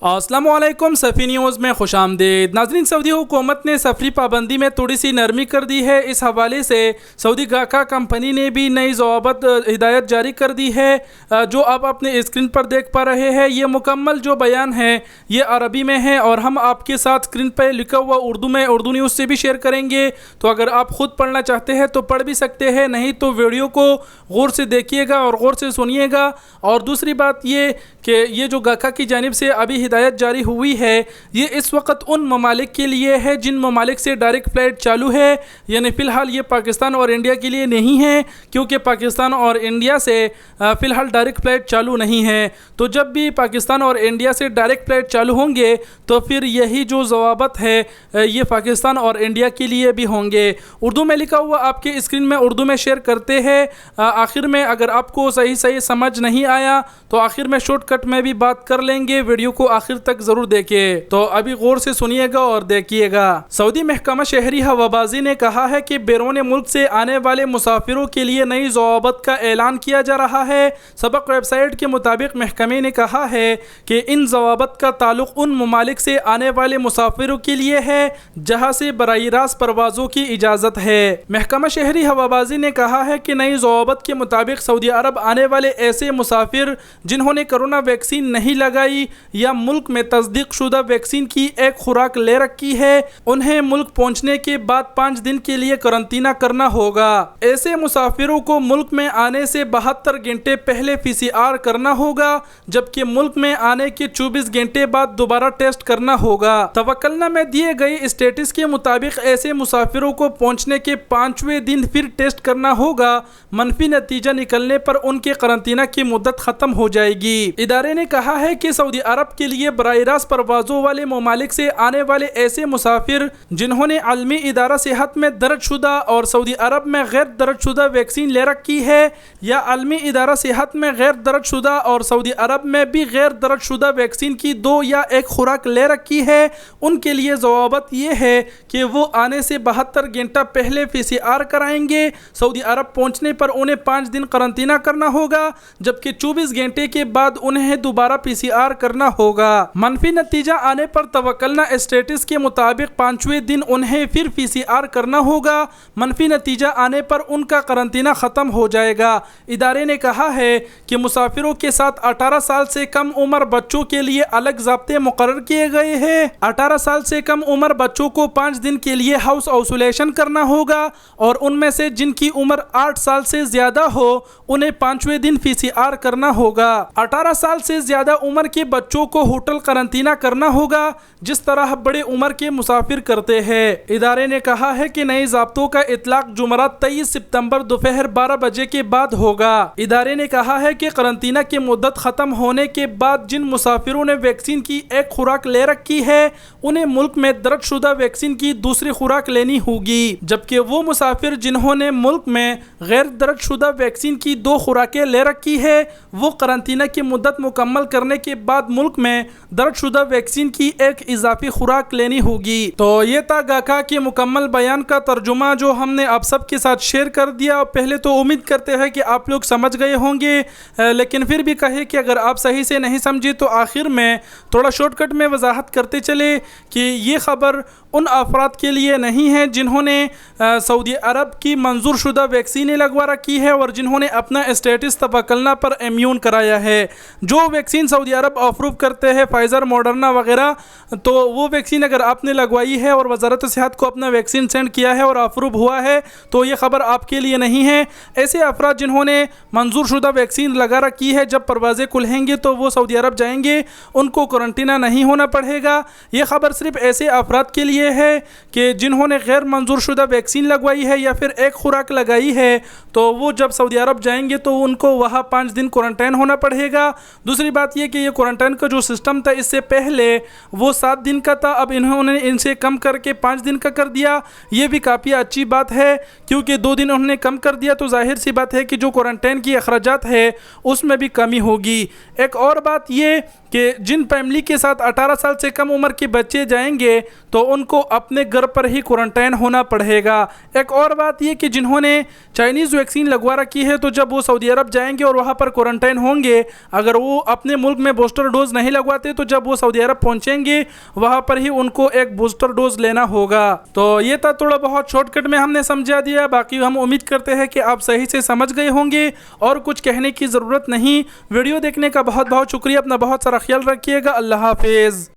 अस्सलाम वालेकुम सफ़ी न्यूज़ में खुश आमदीद। नाज़रीन, सऊदी हुकूमत ने सफरी पाबंदी में थोड़ी सी नरमी कर दी है। इस हवाले से सऊदी गाका कंपनी ने भी नई ज़वाबत हिदायत जारी कर दी है, जो आप अपने स्क्रीन पर देख पा रहे हैं। ये मुकम्मल जो बयान है ये अरबी में है और हम आपके साथ स्क्रीन पर लिखा हुआ उर्दू में उर्दू न्यूज़ से भी शेयर करेंगे। तो अगर आप ख़ुद पढ़ना चाहते हैं तो पढ़ भी सकते हैं, नहीं तो वीडियो को गौर से देखिएगा और गौर से सुनिएगा। और दूसरी बात ये कि ये जो गाका की जानिब से अभी हिदायत जारी हुई है ये इस वक्त उन ममालिक के लिए है जिन ममालिक से डायरेक्ट फ़्लाइट चालू है, यानी फ़िलहाल ये पाकिस्तान और इंडिया के लिए नहीं है, क्योंकि पाकिस्तान और इंडिया से फ़िलहाल डायरेक्ट फ़्लाइट चालू नहीं है। तो जब भी पाकिस्तान और इंडिया से डायरेक्ट फ़्लाइट चालू होंगे तो फिर यही जो ज़वाबत है ये पाकिस्तान और इंडिया के लिए भी होंगे। उर्दू में लिखा हुआ आपके स्क्रीन में उर्दू में शेयर करते हैं। आखिर में अगर आपको सही समझ नहीं आया तो आखिर में शॉर्टकट में भी बात कर लेंगे, वीडियो को आखिर तक ज़रूर देखें। तो अभी गौर से सुनिएगा और देखिएगा। सऊदी महकमा शहरी हवाबाजी ने कहा है कि बैरून मुल्क से आने वाले मुसाफिरों के लिए नई ज़वाबत का ऐलान किया जा रहा है। सबक वेबसाइट के मुताबिक महकमे ने कहा है कि इन ज़वाबत का ताल्लुक़ उन ममालिक से आने वाले मुसाफिरों के लिए है जहाँ से बराह रास्त परवाज़ों की इजाज़त है। महकमा शहरी हवाबाजी ने कहा है कि नई ज़वाबत के मुताबिक सऊदी अरब आने वाले ऐसे मुसाफिर जिन्होंने कोरोना वैक्सीन नहीं लगाई या मुल्क में तस्दीक शुदा वैक्सीन की एक खुराक ले रखी है, उन्हें मुल्क पहुंचने के बाद 5 दिन के लिए क्वारंटीना करना होगा। ऐसे मुसाफिरों को मुल्क में आने से 72 घंटे पहले PCR करना होगा, जबकि मुल्क में आने के 24 घंटे बाद दोबारा टेस्ट करना होगा। तवक्कलना में दिए गए स्टेटस के मुताबिक ऐसे मुसाफिरों को पहुंचने के 5वें दिन फिर टेस्ट करना होगा। मनफी नतीजा निकलने पर उनके क्वारंटीना की मुद्दत ख़त्म हो जाएगी। इदारे ने कहा है कि सऊदी अरब के लिए बराह रास्त परवाज़ों वाले ममालिक से आने वाले ऐसे मुसाफिर जिन्होंने आलमी इदारा सेहत में दर्ज शुदा और सऊदी अरब में गैर दर्ज शुदा वैक्सीन ले रखी है या आलमी इदारा सेहत में गैर दर्ज शुदा और सऊदी अरब में भी गैर दर्ज शुदा वैक्सीन की 2 या 1 खुराक ले रखी है, उनके लिए ज़वाबत ये है कि वो आने से 72 घंटा पहले PCR कराएंगे। सऊदी अरब पहुँचने पर उन्हें 5 दिन क्वारंटीना करना होगा, जबकि 24 घंटे के बाद उन्हें दोबारा PCR करना होगा। मनफी नतीजा आने पर तवक्कलना स्टेटस के मुताबिक 5वें दिन उन्हें फिर PCR करना होगा। मनफी नतीजा आने पर उनका क्वारंटीना ख़त्म हो जाएगा। इदारे ने कहा है कि मुसाफिरों के साथ 18 साल से कम उम्र बच्चों के लिए अलग ज़ाब्ते मुकर्रर किए गए हैं। 18 साल से कम उम्र बच्चों को 5 दिन के लिए हाउस आइसोलेशन करना होगा और उनमें से जिनकी उम्र 8 साल से ज़्यादा हो उन्हें 5वें दिन PCR करना होगा। 18 साल से ज़्यादा उम्र के बच्चों को होटल क्वारंटीना करना होगा, जिस तरह बड़े उम्र के मुसाफिर करते हैं। इदारे ने कहा है कि नए ज़ाब्तों का इतलाक़ जुमरात 23 सितंबर दोपहर 12 बजे के बाद होगा। इदारे ने कहा है कि क्वारंटीना की मुद्दत ख़त्म होने के बाद जिन मुसाफिरों ने वैक्सीन की 1 खुराक ले रखी है उन्हें मुल्क में दर्ज शुदा वैक्सीन की दूसरी खुराक लेनी होगी, जबकि वो मुसाफिर जिन्होंने मुल्क में गैर दर्ज शुदा वैक्सीन की 2 खुराकें ले रखी है वो क्वारंटीना की मुद्दत मुकम्मल करने के बाद मुल्क में दर्ज शुदा वैक्सीन की 1 इजाफी खुराक लेनी होगी। तो ये था गाका के मुकम्मल बयान का तर्जुमा जो हमने आप सब के साथ शेयर कर दिया। पहले तो उम्मीद करते हैं कि आप लोग समझ गए होंगे, लेकिन फिर भी कहे कि अगर आप सही से नहीं समझे तो आखिर में थोड़ा शॉर्टकट में वजाहत करते चले कि ये ख़बर उन अफराद के लिए नहीं है जिन्होंने सऊदी अरब की मंजूर शुदा वैक्सीनें लगवा रखी है और जिन्होंने अपना स्टेटस तवक्कलना पर इम्यून कराया है। जो वैक्सीन सऊदी अरब अप्रूव करते हैं फाइज़र मॉडर्ना वगैरह, तो वो वैक्सीन अगर आपने लगवाई है और वजारत सेहत को अपना वैक्सीन सेंड किया है और अप्रूव हुआ है तो ये ख़बर आपके लिए नहीं है। ऐसे अफराद जिन्होंने मंजूर शुदा वैक्सीन लगा रखी है जब परवाज़ें खुलेंगे तो वो सऊदी अरब जाएंगे, उनको क्वारंटीना नहीं होना पड़ेगा। ये ख़बर सिर्फ ऐसे अफराद के लिए है कि जिन्होंने गैर मंजूर शुदा वैक्सीन लगवाई है या फिर 1 खुराक लगाई है, तो वो जब सऊदी अरब जाएंगे तो उनको वहाँ 5 दिन क्वारंटाइन होना पड़ेगा। दूसरी बात ये कि ये क्वारंटाइन का जो सिस्टम था इससे पहले वो 7 दिन का था, अब इन्होंने इनसे कम करके 5 दिन का कर दिया। ये भी काफ़ी अच्छी बात है, क्योंकि 2 दिन उन्होंने कम कर दिया तो जाहिर सी बात है कि जो क्वारंटाइन की अखराजात है उसमें भी कमी होगी। एक और बात ये کہ جن فیملی کے ساتھ 18 سال سے کم عمر کے بچے جائیں گے تو ان کو اپنے گھر پر ہی کوارنٹائن ہونا پڑے گا۔ ایک اور بات یہ کہ جنہوں نے چائنیز ویکسین لگوا رکھی ہے تو جب وہ سعودی عرب جائیں گے اور وہاں پر کوارنٹائن ہوں گے، اگر وہ اپنے ملک میں بوسٹر ڈوز نہیں لگواتے تو جب وہ سعودی عرب پہنچیں گے وہاں پر ہی ان کو ایک بوسٹر ڈوز لینا ہوگا۔ تو یہ تھا تھوڑا بہت شارٹ کٹ میں ہم نے سمجھا دیا، باقی ہم امید کرتے ہیں کہ آپ صحیح سے سمجھ گئے ہوں گے اور کچھ کہنے کی ضرورت نہیں۔ ویڈیو دیکھنے کا بہت بہت شکریہ، اپنا بہت سارا خیال رکھیے گا، اللہ حافظ۔